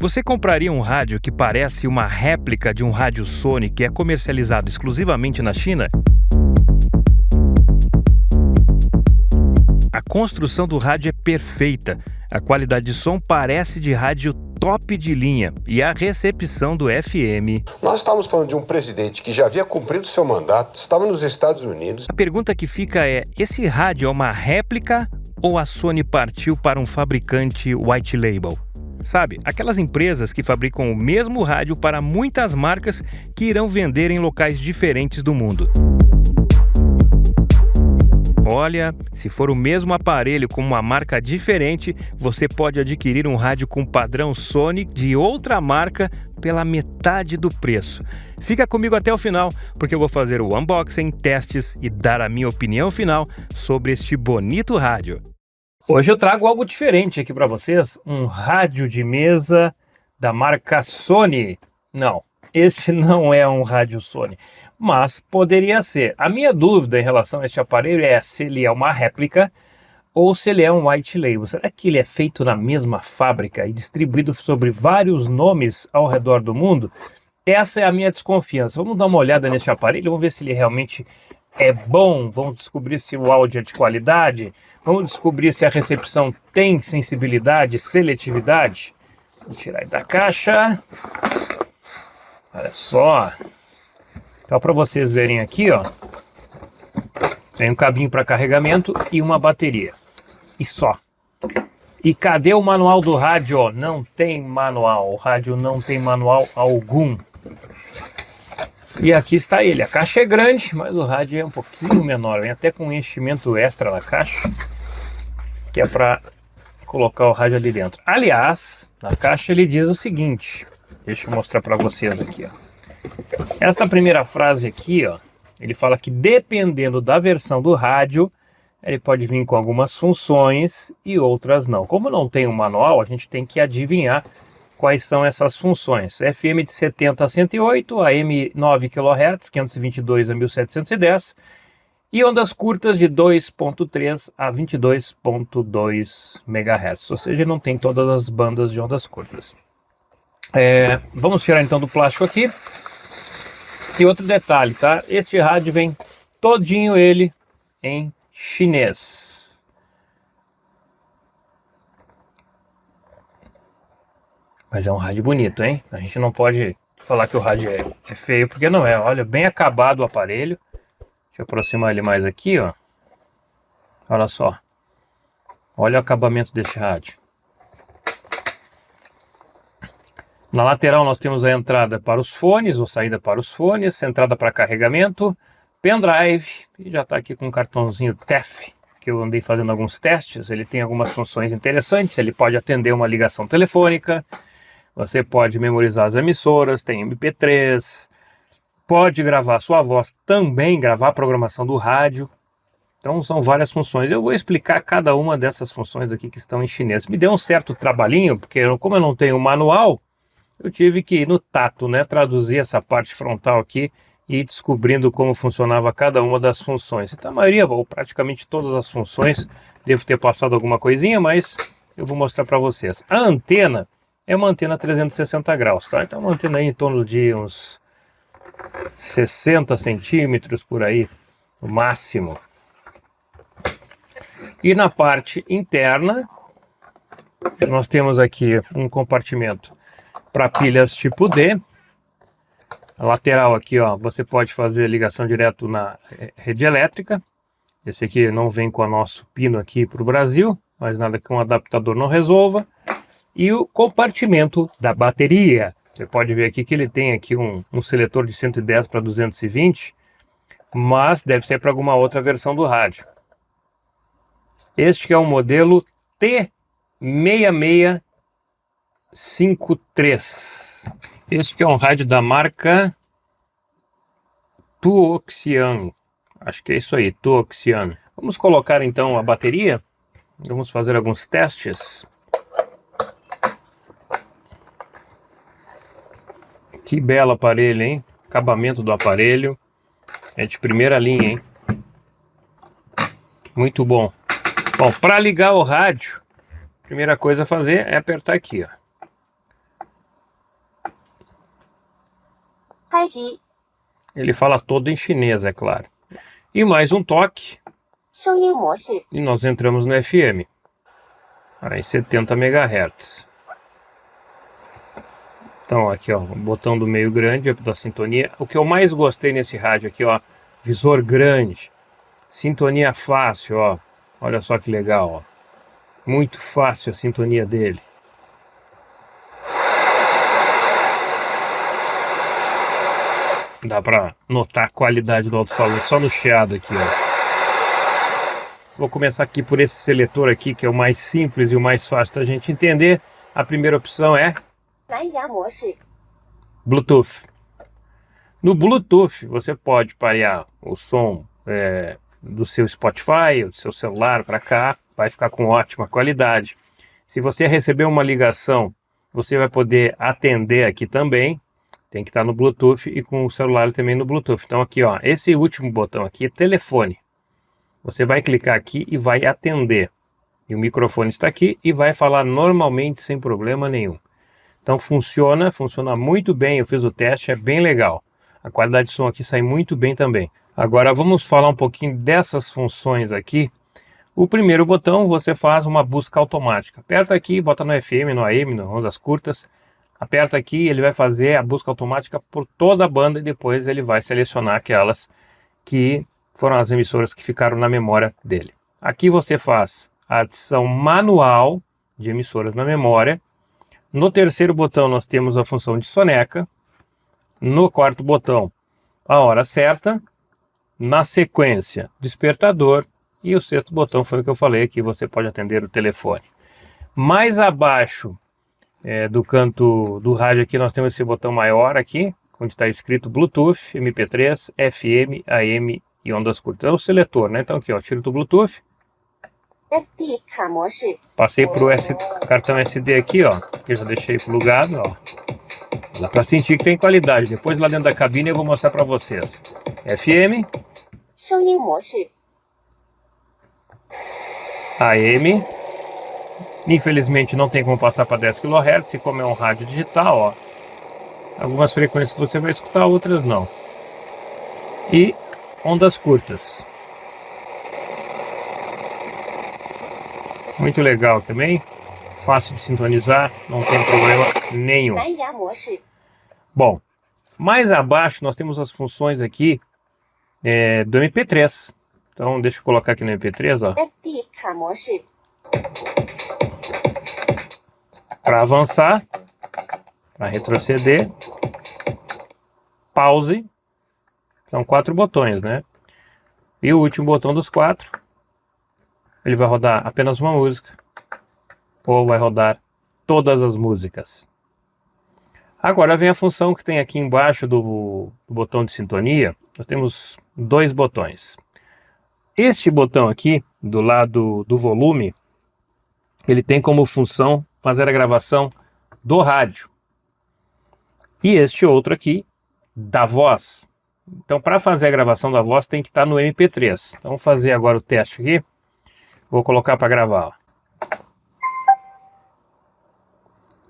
Você compraria um rádio que parece uma réplica de um rádio Sony que é comercializado exclusivamente na China? A construção do rádio é perfeita, a qualidade de som parece de rádio top de linha e a recepção do FM. Nós estamos falando de um presidente que já havia cumprido seu mandato, estava nos Estados Unidos. A pergunta que fica é, esse rádio é uma réplica ou a Sony partiu para um fabricante white label? Sabe, aquelas empresas que fabricam o mesmo rádio para muitas marcas que irão vender em locais diferentes do mundo. Olha, se for o mesmo aparelho com uma marca diferente, você pode adquirir um rádio com padrão Sony de outra marca pela metade do preço. Fica comigo até o final, porque eu vou fazer o unboxing, testes e dar a minha opinião final sobre este bonito rádio. Hoje eu trago algo diferente aqui para vocês, um rádio de mesa da marca Sony. Não, esse não é um rádio Sony, mas poderia ser. A minha dúvida em relação a este aparelho é se ele é uma réplica ou se ele é um white label. Será que ele é feito na mesma fábrica e distribuído sobre vários nomes ao redor do mundo? Essa é a minha desconfiança. Vamos dar uma olhada neste aparelho, vamos ver se ele realmente é bom, vamos descobrir se o áudio é de qualidade, vamos descobrir se a recepção tem sensibilidade, seletividade. Vou tirar ele da caixa. Olha só. Então, para vocês verem aqui, ó, tem um cabinho para carregamento e uma bateria. E só. E cadê o manual do rádio? Não tem manual. O rádio não tem manual algum. E aqui está ele. A caixa é grande, mas o rádio é um pouquinho menor. Vem até com um enchimento extra na caixa, que é para colocar o rádio ali dentro. Aliás, na caixa ele diz o seguinte. Deixa eu mostrar para vocês aqui, ó. Essa primeira frase aqui, ó, ele fala que dependendo da versão do rádio, ele pode vir com algumas funções e outras não. Como não tem um manual, a gente tem que adivinhar quais são essas funções. FM de 70 a 108, AM 9 kHz, 522 a 1710 e ondas curtas de 2.3 a 22.2 MHz. Ou seja, não tem todas as bandas de ondas curtas. Vamos tirar então do plástico aqui. E outro detalhe, tá? Este rádio vem todinho ele em chinês. Mas é um rádio bonito, hein? A gente não pode falar que o rádio é feio, porque não é. Olha, bem acabado o aparelho. Deixa eu aproximar ele mais aqui, ó. Olha só. Olha o acabamento desse rádio. Na lateral nós temos a entrada para os fones, ou saída para os fones, entrada para carregamento, pendrive, e já está aqui com um cartãozinho TEF, que eu andei fazendo alguns testes. Ele tem algumas funções interessantes, ele pode atender uma ligação telefônica, você pode memorizar as emissoras, tem MP3, pode gravar sua voz também, gravar a programação do rádio. Então são várias funções. Eu vou explicar cada uma dessas funções aqui que estão em chinês. Me deu um certo trabalhinho, porque como eu não tenho manual, eu tive que ir no tato, né, traduzir essa parte frontal aqui e ir descobrindo como funcionava cada uma das funções. Então a maioria, ou praticamente todas as funções, devo ter passado alguma coisinha, mas eu vou mostrar para vocês. A antena é uma antena 360 graus, tá? Então uma antena aí em torno de uns 60 centímetros por aí, no máximo. E na parte interna, nós temos aqui um compartimento para pilhas tipo D. A lateral aqui, ó, você pode fazer ligação direto na rede elétrica. Esse aqui não vem com o nosso pino aqui para o Brasil, mas nada que um adaptador não resolva. E o compartimento da bateria. Você pode ver aqui que ele tem aqui um seletor de 110 para 220, mas deve ser para alguma outra versão do rádio. Este que é o modelo T6653. Este que é um rádio da marca Tuoxian. Acho que é isso aí, Tuoxian. Vamos colocar então a bateria. Vamos fazer alguns testes. Que belo aparelho, hein? Acabamento do aparelho. É de primeira linha, hein? Muito bom. Bom, para ligar o rádio, a primeira coisa a fazer é apertar aqui, ó. 开机， Ele fala todo em chinês, é claro. E mais um toque 声音模式， e nós entramos no FM. Aí 70 MHz. Então aqui ó, o botão do meio grande da sintonia. O que eu mais gostei nesse rádio aqui, ó, visor grande, sintonia fácil, ó. Olha só que legal, ó. Muito fácil a sintonia dele. Dá pra notar a qualidade do alto-falante só no chiado aqui, ó. Vou começar aqui por esse seletor aqui, que é o mais simples e o mais fácil da gente entender. A primeira opção é 蓝牙模式， Bluetooth. No Bluetooth você pode parear o som do seu Spotify, do seu celular para cá, vai ficar com ótima qualidade. Se você receber uma ligação, você vai poder atender aqui também. Tem que estar no Bluetooth e com o celular também no Bluetooth. Então aqui ó, esse último botão aqui é telefone. Você vai clicar aqui e vai atender. E o microfone está aqui e vai falar normalmente sem problema nenhum. Então funciona muito bem, eu fiz o teste, é bem legal. A qualidade de som aqui sai muito bem também. Agora vamos falar um pouquinho dessas funções aqui. O primeiro botão você faz uma busca automática. Aperta aqui, bota no FM, no AM, no ondas curtas. Aperta aqui, ele vai fazer a busca automática por toda a banda e depois ele vai selecionar aquelas que foram as emissoras que ficaram na memória dele. Aqui você faz a adição manual de emissoras na memória. No terceiro botão nós temos a função de soneca. No quarto botão, a hora certa. Na sequência, despertador. E o sexto botão foi o que eu falei, que você pode atender o telefone. Mais abaixo do canto do rádio aqui nós temos esse botão maior aqui, onde está escrito Bluetooth, MP3, FM, AM e ondas curtas. É o seletor, né? Então aqui ó, tiro do Bluetooth. SD 卡模式， Passei para o cartão SD aqui, ó, que eu já deixei plugado, ó. Dá para sentir que tem qualidade. Depois lá dentro da cabine eu vou mostrar para vocês. FM, 声音模式， AM. Infelizmente não tem como passar para 10 kHz, e como é um rádio digital, ó, algumas frequências você vai escutar, outras não. E ondas curtas. Muito legal também, fácil de sintonizar, não tem problema nenhum. 蓝牙模式， Bom, mais abaixo nós temos as funções aqui do MP3. Então deixa eu colocar aqui no MP3, ó. SD 卡模式， Para avançar, para retroceder, pause. São 4 botões, né? E o último botão dos 4, ele vai rodar apenas uma música ou vai rodar todas as músicas. Agora vem a função que tem aqui embaixo do botão de sintonia. Nós temos 2 botões. Este botão aqui, do lado do volume, ele tem como função fazer a gravação do rádio. E este outro aqui, da voz. Então, para fazer a gravação da voz, tem que estar no MP3. Então, vamos fazer agora o teste aqui. Vou colocar para gravar.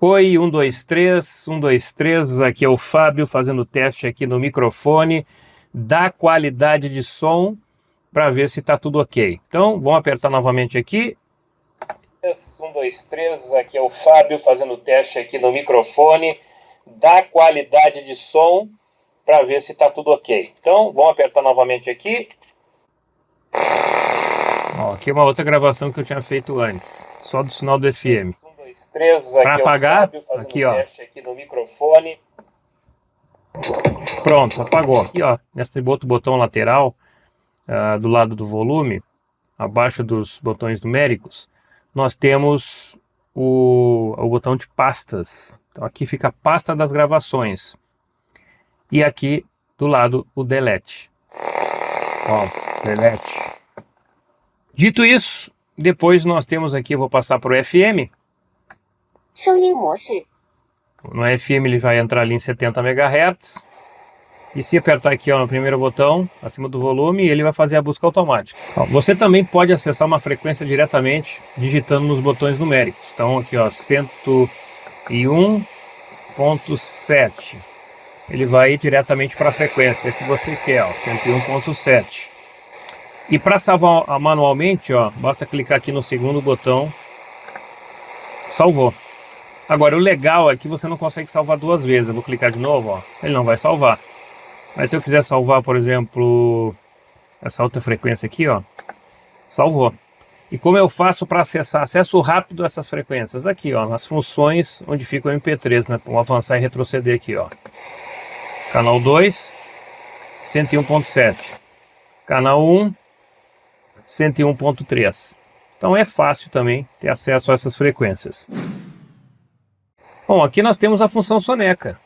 Ó. Oi, 1, 2, 3, 1, 2, 3. Aqui é o Fábio fazendo o teste aqui no microfone da qualidade de som para ver se está tudo ok. Então, vamos apertar novamente aqui. 1, 2, 3, aqui é o Fábio fazendo o teste aqui no microfone da qualidade de som para ver se está tudo ok. Então, vamos apertar novamente aqui. Ó, aqui é uma outra gravação que eu tinha feito antes, só do sinal do FM. 1, 2, 3, aqui para apagar, é o Fábio fazendo aqui, ó. Teste aqui no microfone. Pronto, apagou. Aqui, ó, nesse outro botão lateral, do lado do volume, abaixo dos botões numéricos, nós temos o botão de pastas. Então aqui fica a pasta das gravações. E aqui do lado o delete. Ó, delete. Dito isso, depois nós temos aqui, eu vou passar para o FM. 声音模式， No FM ele vai entrar ali em 70 MHz. E se apertar aqui ó, no primeiro botão, acima do volume, ele vai fazer a busca automática. Ó, você também pode acessar uma frequência diretamente, digitando nos botões numéricos. Então aqui ó, 101.7. ele vai ir diretamente para a frequência que você quer, ó, 101.7. E para salvar manualmente, ó, basta clicar aqui no segundo botão, salvou. Agora o legal é que você não consegue salvar duas vezes. Eu vou clicar de novo, ó, ele não vai salvar. Mas se eu quiser salvar, por exemplo, essa outra frequência aqui, ó, salvou. E como eu faço para acessar, acesso rápido a essas frequências? Aqui, ó, nas funções onde fica o MP3, né? Vamos avançar e retroceder aqui, ó. Canal 2, 101.7. Canal 1, 101.3. Então é fácil também ter acesso a essas frequências. Bom, aqui nós temos a função soneca,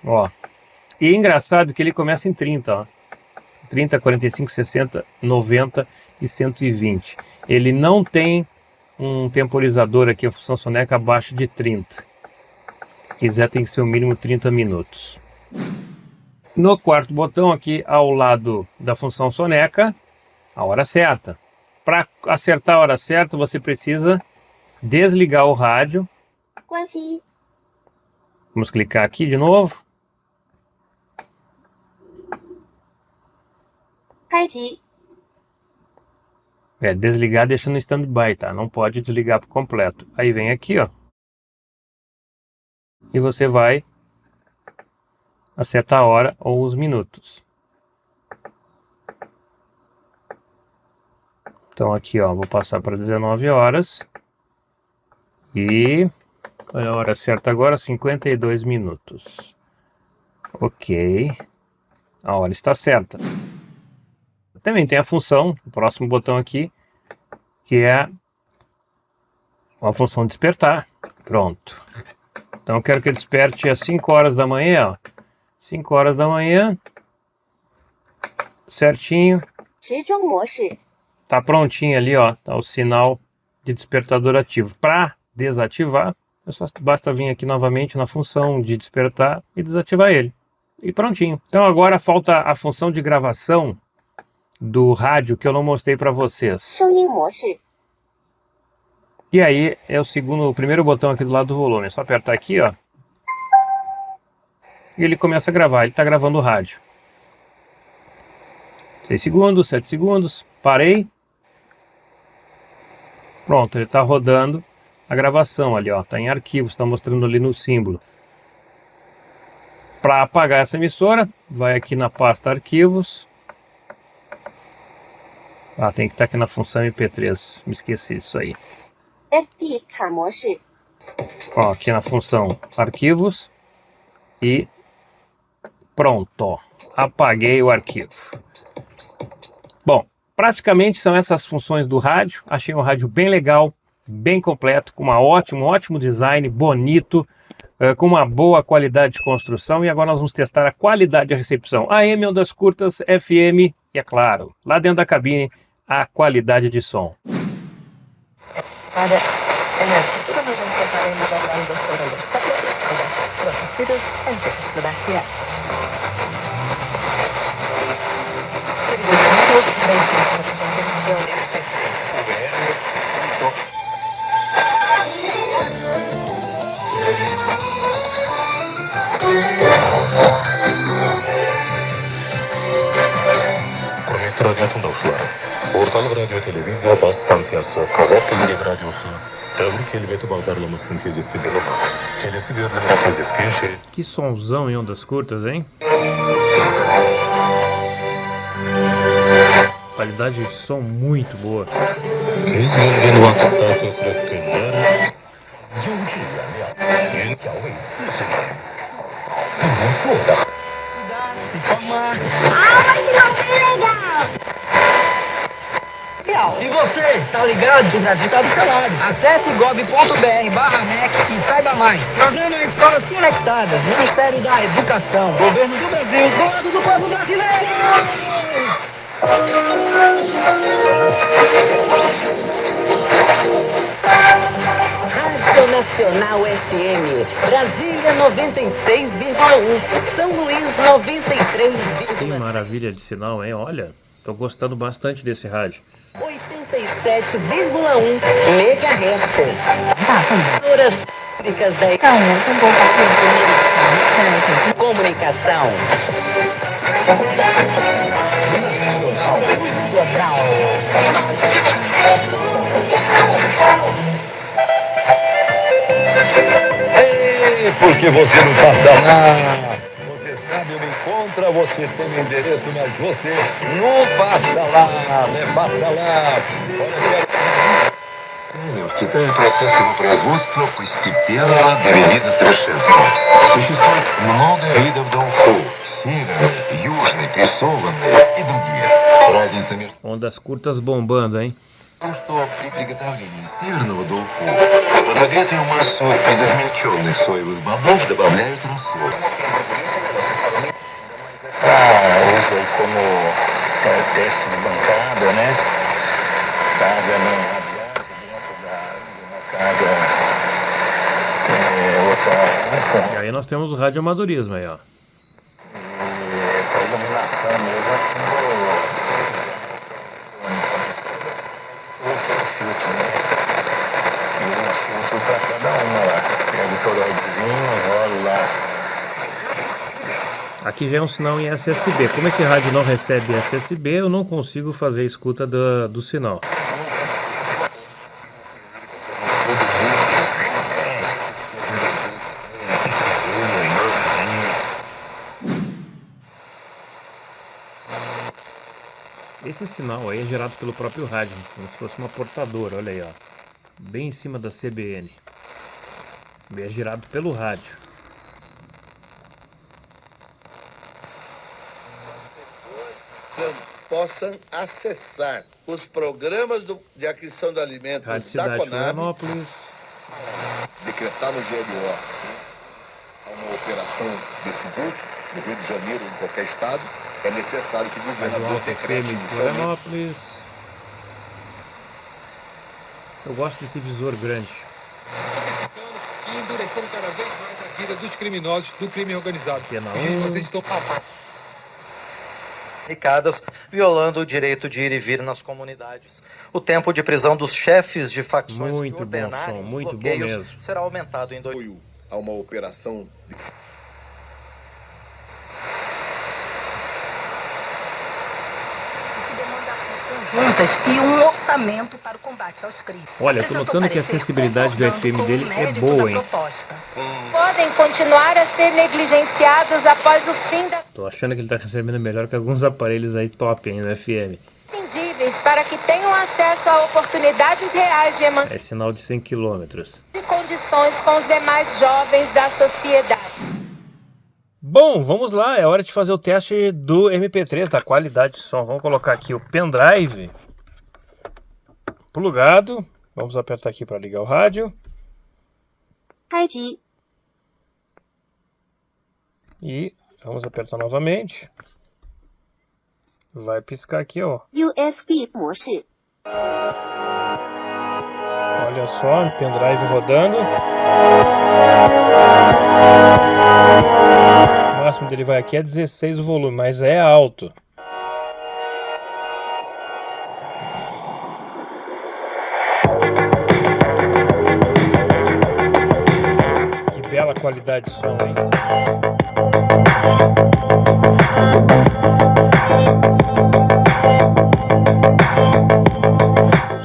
ó. E é engraçado que ele começa em 30, ó. 30, 45, 60, 90 e 120. Ele não tem um temporizador aqui, a função soneca, abaixo de 30. Se quiser tem que ser o mínimo 30 minutos. No quarto botão aqui ao lado da função soneca, a hora certa. Para acertar a hora certa você precisa desligar o rádio. 关机 Vamos clicar aqui de novo. 开机 Desligar deixa no stand-by, tá? Não pode desligar por completo. Aí vem aqui, ó. E você vai acertar a hora ou os minutos. Então aqui, ó, vou passar para 19 horas. E olha a hora certa agora, 52 minutos. Ok. A hora está certa. Também tem a função, o próximo botão aqui, que é a função despertar. Pronto. Então eu quero que ele desperte às 5 horas da manhã, ó. 5 horas da manhã. Certinho. 时钟模式 Tá prontinho ali, ó. Tá o sinal de despertador ativo. Para desativar, basta vir aqui novamente na função de despertar e desativar ele. E prontinho. Então agora falta a função de gravação do rádio que eu não mostrei para vocês. 声音模式 E aí é o primeiro botão aqui do lado do volume. É só apertar aqui, ó. E ele começa a gravar. Ele está gravando o rádio. 6 segundos, 7 segundos. Parei. Pronto, ele está rodando a gravação ali, ó. Está em arquivos, está mostrando ali no símbolo. Para apagar essa emissora, vai aqui na pasta arquivos. Ah, tem que estar aqui na função MP3. Me esqueci disso aí. SD 卡模式 Ó, aqui na função arquivos. E pronto, ó. Apaguei o arquivo. Bom, praticamente são essas funções do rádio. Achei um rádio bem legal, bem completo, com um ótimo design, bonito, com uma boa qualidade de construção. E agora nós vamos testar a qualidade de recepção. AM, ondas curtas, FM e, é claro, lá dentro da cabine, a qualidade de som. Para en el futuro nos encontraremos hablando sobre los producidos en Checoslovaquia. Queridos amigos, gracias por su atención. Құрметті радио тыңдаушылар, орталық радио телевизия бас станциясы қазақ тіліндегі радиосы Дәуір келбеті бағдарламасының кезекті бөлімі. Келесі берілімде кездескенше. Que somzão em ondas curtas, hein? Qualidade de som muito boa. Кез келген уақытта көкіректендер. E você, tá ligado? O Brasil tá do seu lado. Acesse gov.br/MEC e saiba mais. Programa Escolas Conectadas, Ministério da Educação, Governo do Brasil, do lado do povo brasileiro. Rádio Nacional FM, Brasília 96,1, São Luís 93,1. Que maravilha de sinal, hein? Olha, tô gostando bastante desse rádio. 87,1 MHz. Horas públicas da Comunicação. Ei, por que você não passa lá? Você sabe onde encontra, você tem o endereço, mas você não passa lá, né? Passa lá. Olha que... Читаю процессы производства постепенно довели до совершенства. Существует много видов долгов. Северные, южные, прессованные и другие. Разница между Ondas curtas bombando, hein? тем, что при приготовлении северного долгу в подогретую массу из измельченных соевых бобов добавляют рассол. Usam como teste de bancada, né? Carga não radiante dentro de uma carga outra. E aí nós temos o radioamadorismo aí, ó. Para iluminação mesmo, outro filtro, né? Usa um filtro para cada uma lá. Pega o toroidezinho, rola lá. Aqui já é um sinal em SSB. Como esse rádio não recebe SSB, eu não consigo fazer a escuta do sinal. Esse sinal aí é gerado pelo próprio rádio, como se fosse uma portadora, olha aí, ó. Bem em cima da CBN. É gerado pelo rádio. Possam acessar os programas de aquisição de alimentos Rádio da Cidade Conab, Florianópolis. decretar no GLO uma operação desse vulto no Rio de Janeiro, em qualquer estado, é necessário que o Rádio governador Alfa FM decrete de inicialmente. Florianópolis. Eu gosto desse visor grande. E endurecendo cada vez mais a vida dos criminosos do crime organizado. Pena Os inocentes estão violando o direito de ir e vir nas comunidades. O tempo de prisão dos chefes de facções Muito que bom som, ordenarem os muito bom bloqueios mesmo. será aumentado em Apoio a uma operação de... juntas e um orçamento para o combate aos crimes. Olha, eu tô notando que a sensibilidade do FM dele é boa, hein? Podem continuar a ser negligenciados após o fim da Tô achando que ele tá recebendo melhor que alguns aparelhos aí top, hein, no FM. imprescindíveis para que tenham acesso a oportunidades reais de emancipação É sinal de 100 quilômetros. e condições com os demais jovens da sociedade. Bom, vamos lá, é hora de fazer o teste do MP3, da qualidade de som. Vamos colocar aqui o pendrive plugado. Vamos apertar aqui para ligar o rádio. 开机， E vamos apertar novamente. Vai piscar aqui, ó. USB 模式， Olha só, pendrive rodando. O máximo dele vai aqui é 16 o volume, mas é alto. Que bela qualidade de som, hein?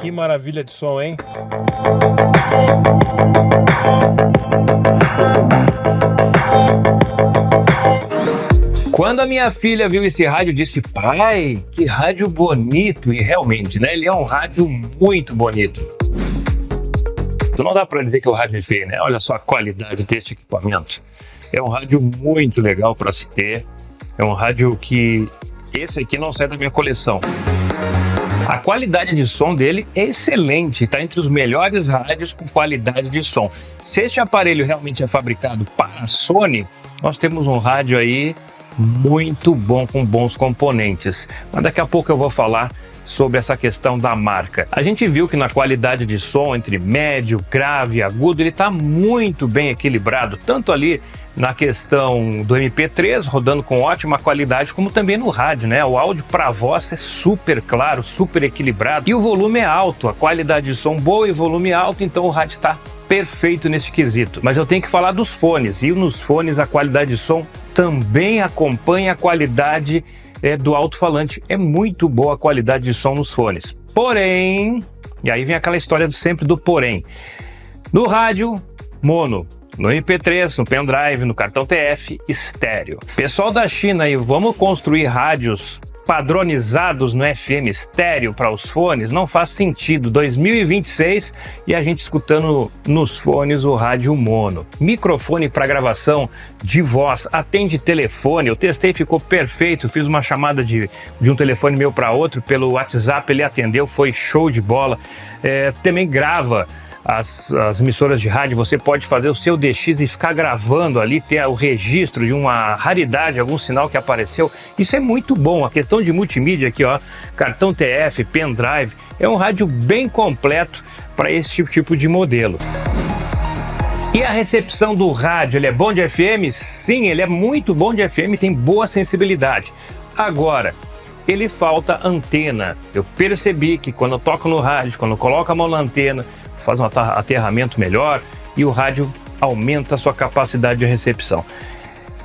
Que maravilha de som, hein? Quando a minha filha viu esse rádio, disse: pai, que rádio bonito. E realmente, né? Ele é um rádio muito bonito. Então não dá pra dizer que o rádio é feio, né? Olha só a qualidade deste equipamento. É um rádio muito legal para se ter. É um rádio que... Esse aqui não sai da minha coleção. A qualidade de som dele é excelente, está entre os melhores rádios com qualidade de som. Se este aparelho realmente é fabricado para a Sony, nós temos um rádio aí muito bom, com bons componentes. Mas daqui a pouco eu vou falar sobre essa questão da marca. A gente viu que na qualidade de som, entre médio, grave e agudo, ele está muito bem equilibrado, tanto ali na questão do MP3, rodando com ótima qualidade, como também no rádio, né? O áudio para voz é super claro, super equilibrado, e o volume é alto, a qualidade de som boa e volume alto, então o rádio está perfeito nesse quesito. Mas eu tenho que falar dos fones, e nos fones a qualidade de som também acompanha a qualidade do alto-falante. É muito boa a qualidade de som nos fones. Porém, e aí vem aquela história sempre do porém. No rádio, mono. No MP3, no pendrive, no cartão TF, estéreo. Pessoal da China aí, vamos construir rádios padronizados no FM estéreo para os fones? Não faz sentido. 2026 e a gente escutando nos fones o rádio mono. Microfone para gravação de voz, atende telefone. Eu testei, ficou perfeito. Fiz uma chamada de um telefone meu para outro pelo WhatsApp, ele atendeu, foi show de bola. Também grava as emissoras de rádio, você pode fazer o seu DX e ficar gravando ali, ter o registro de uma raridade, algum sinal que apareceu. Isso é muito bom. A questão de multimídia aqui, ó, cartão TF, pendrive, é um rádio bem completo para esse tipo de modelo. E a recepção do rádio, ele é bom de FM? Sim, ele é muito bom de FM, tem boa sensibilidade. Agora, ele falta antena. Eu percebi que quando eu toco no rádio, quando eu coloco a mão na antena, faz um aterramento melhor e o rádio aumenta a sua capacidade de recepção.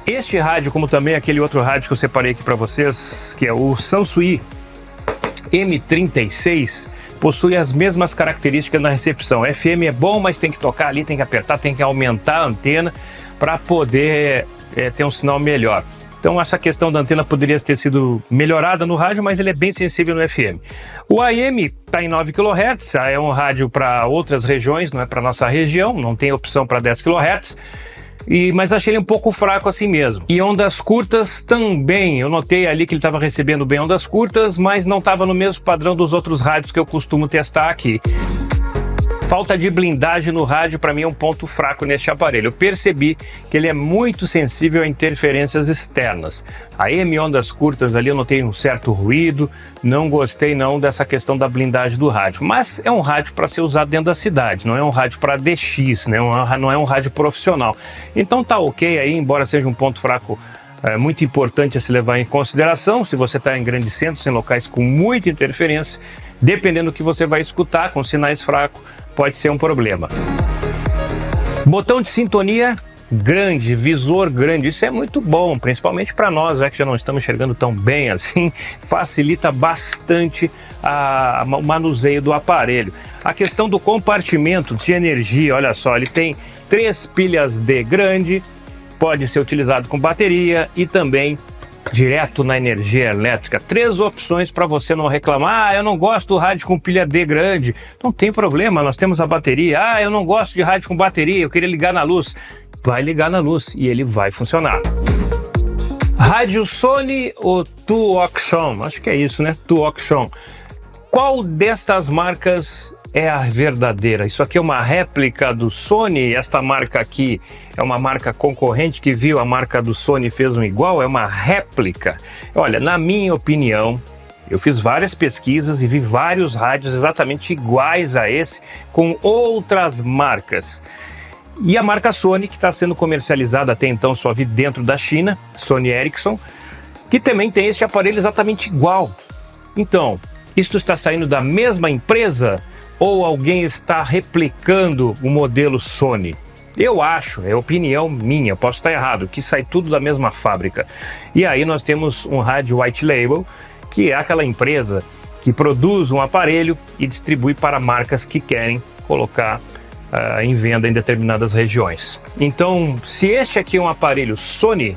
Este rádio, como também aquele outro rádio que eu separei aqui para vocês, que é o Sansui M36, possui as mesmas características na recepção. FM é bom, mas tem que tocar ali, tem que apertar, tem que aumentar a antena para poder ter um sinal melhor. Então essa questão da antena poderia ter sido melhorada no rádio, mas ele é bem sensível no FM. O AM está em 9 kHz, é um rádio para outras regiões, não é para nossa região, não tem opção para 10 kHz, mas achei ele um pouco fraco assim mesmo. E ondas curtas também, eu notei ali que ele estava recebendo bem ondas curtas, mas não estava no mesmo padrão dos outros rádios que eu costumo testar aqui. Falta de blindagem no rádio para mim é um ponto fraco neste aparelho. Eu percebi que ele é muito sensível a interferências externas. A AM ondas curtas ali eu notei um certo ruído, não gostei não dessa questão da blindagem do rádio. Mas é um rádio para ser usado dentro da cidade, não é um rádio para DX, né? Não é um rádio profissional. Então tá ok aí, embora seja um ponto fraco muito importante a se levar em consideração. Se você está em grandes centros, em locais com muita interferência, dependendo do que você vai escutar, com sinais fracos, pode ser um problema. Botão de sintonia grande, visor grande, isso é muito bom, principalmente para nós, que já não estamos enxergando tão bem assim, facilita bastante o manuseio do aparelho. A questão do compartimento de energia, olha só, ele tem 3 pilhas D grande, pode ser utilizado com bateria e também direto na energia elétrica. 3 opções para você não reclamar. Eu não gosto do rádio com pilha D grande. Não tem problema, nós temos a bateria. Eu não gosto de rádio com bateria, eu queria ligar na luz. Vai ligar na luz e ele vai funcionar. Rádio Sony ou Tuoxon? Acho que é isso, né? Tuoxon. Qual destas marcas é a verdadeira? Isso aqui é uma réplica do Sony? Esta marca aqui é uma marca concorrente que viu a marca do Sony e fez um igual? É uma réplica? Olha, na minha opinião, eu fiz várias pesquisas e vi vários rádios exatamente iguais a esse, com outras marcas. E a marca Sony, que está sendo comercializada até então só vi dentro da China, Sony Ericsson, que também tem este aparelho exatamente igual. Então, isto está saindo da mesma empresa ou alguém está replicando o modelo Sony? Eu acho, é opinião minha, posso estar errado, que sai tudo da mesma fábrica. E aí nós temos um rádio white label, que é aquela empresa que produz um aparelho e distribui para marcas que querem colocar em venda em determinadas regiões. Então, se este aqui é um aparelho Sony,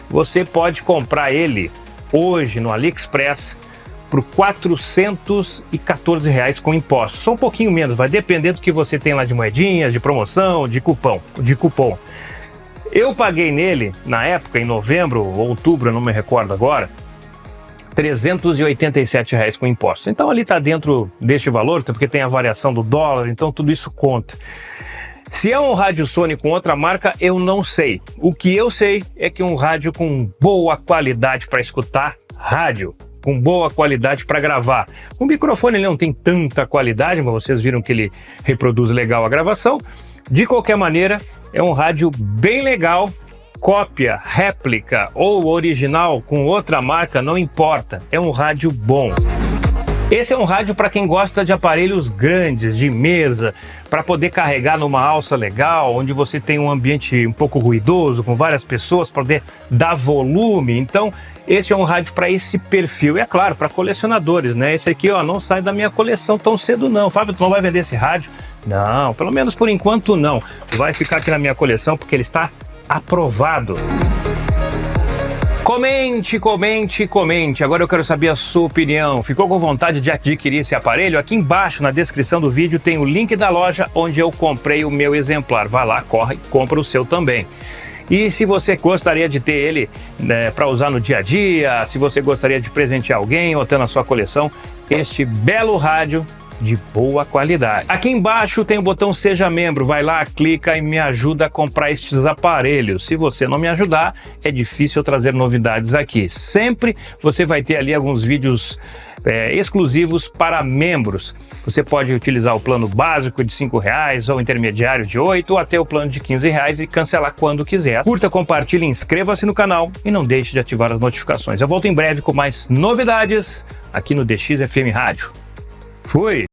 você pode comprar ele hoje no AliExpress por R$414 com impostos. Só um pouquinho menos, vai depender do que você tem lá de moedinhas, de promoção, de cupom. Eu paguei nele, na época, em novembro ou outubro, eu não me recordo agora, R$387 com impostos. Então ali está dentro deste valor, porque tem a variação do dólar, então tudo isso conta. Se é um rádio Sony com outra marca, eu não sei. O que eu sei é que um rádio com boa qualidade para escutar rádio, com boa qualidade para gravar. O microfone ele não tem tanta qualidade, mas vocês viram que ele reproduz legal a gravação. De qualquer maneira, é um rádio bem legal. Cópia, réplica ou original com outra marca, não importa. É um rádio bom. Esse é um rádio para quem gosta de aparelhos grandes, de mesa, para poder carregar numa alça legal, onde você tem um ambiente um pouco ruidoso, com várias pessoas, para poder dar volume. Então, esse é um rádio para esse perfil. E é claro, para colecionadores, né? Esse aqui, ó, não sai da minha coleção tão cedo não. Fábio, tu não vai vender esse rádio? Não, pelo menos por enquanto não. Vai ficar aqui na minha coleção porque ele está aprovado. Comente, comente, comente. Agora eu quero saber a sua opinião. Ficou com vontade de adquirir esse aparelho? Aqui embaixo na descrição do vídeo tem o link da loja onde eu comprei o meu exemplar. Vai lá, corre e compra o seu também. E se você gostaria de ter ele, né, para usar no dia a dia, se você gostaria de presentear alguém ou ter na sua coleção este belo rádio de boa qualidade. Aqui embaixo tem o botão Seja Membro, vai lá, clica e me ajuda a comprar estes aparelhos. Se você não me ajudar, é difícil eu trazer novidades aqui. Sempre você vai ter ali alguns vídeos exclusivos para membros. Você pode utilizar o plano básico de R$5 ou intermediário de 8 ou até o plano de R$15 e cancelar quando quiser. Curta, compartilhe, inscreva-se no canal e não deixe de ativar as notificações. Eu volto em breve com mais novidades aqui no DXFM Rádio. Fui!